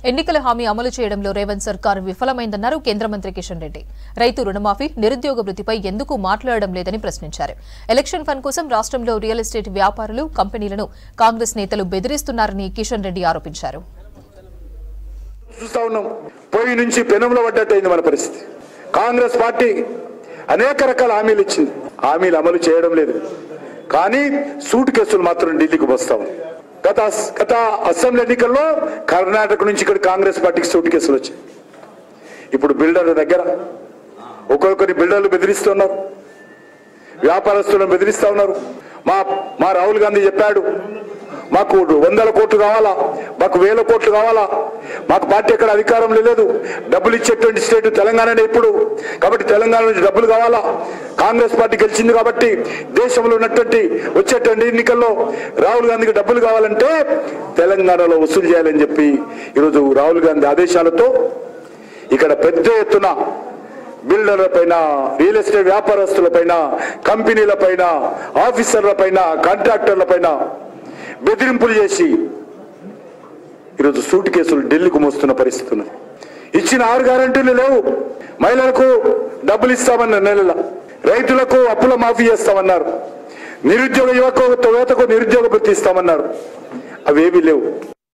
ఎన్నికల హామీ అమలు చేయడంలో రేవంత్ సర్కార్ విఫలమైందన్నారు కేంద్ర మంత్రి కిషన్ రెడ్డి. రైతు రుణమాఫీ, నిరుద్యోగ వృత్తిపై ఎందుకు మాట్లాడడం లేదని ప్రశ్నించారు. ఎలక్షన్ ఫండ్ కోసం రాష్ట్రంలో రియల్ ఎస్టేట్ వ్యాపారులు, కంపెనీలను కాంగ్రెస్ నేతలు బెదిరిస్తున్నారని కిషన్ రెడ్డి ఆరోపించారు. పోయి నుంచి పెనుముల పడ్డట్టయింది మన పరిస్థితి. కాంగ్రెస్ పార్టీ అనేక రకాల హామీలు ఇచ్చింది, హామీలు అమలు చేయడం లేదు. కానీ సూట్ కేసులు మాత్రం ఢిల్లీకి వస్తాం. గత అసెంబ్లీ ఎన్నికల్లో కర్ణాటక నుంచి ఇక్కడ కాంగ్రెస్ పార్టీకి సూట్ కేసులు వచ్చాయి. ఇప్పుడు బిల్డర్ల దగ్గర ఒక్కొక్కరి బిల్డర్లు బెదిరిస్తున్నారు, వ్యాపారస్తులను బెదిరిస్తా ఉన్నారు. మా రాహుల్ గాంధీ చెప్పాడు, మాకు 100 కోట్లు కావాలా, మాకు 1000 కోట్లు కావాలా, మాకు పార్టీ ఎక్కడ అధికారంలో లేదు, డబ్బులు ఇచ్చేటువంటి స్టేట్ తెలంగాణనే ఇప్పుడు, కాబట్టి తెలంగాణ నుంచి డబ్బులు కావాలా, కాంగ్రెస్ పార్టీ గెలిచింది కాబట్టి దేశంలో ఉన్నటువంటి వచ్చేటువంటి ఎన్నికల్లో రాహుల్ గాంధీకి డబ్బులు కావాలంటే తెలంగాణలో వసూలు చేయాలని చెప్పి ఈరోజు రాహుల్ గాంధీ ఆదేశాలతో ఇక్కడ పెద్ద ఎత్తున బిల్డర్ల పైన, రియల్ ఎస్టేట్ వ్యాపారస్తుల పైన, కంపెనీల పైన, ఆఫీసర్ల పైన, కాంట్రాక్టర్ల పైన బెదిరింపులు చేసి ఈరోజు సూట్ కేసులు ఢిల్లీకి మోస్తున్న పరిస్థితి ఉన్నది. ఇచ్చిన 6 గ్యారెంటీలు లేవు. మహిళలకు డబ్బులు ఇస్తామన్నారు, నెలల రైతులకు అప్పుల మాఫీ చేస్తామన్నారు, నిరుద్యోగ యువతకు నిరుద్యోగ భృతి ఇస్తామన్నారు, అవేవి లేవు.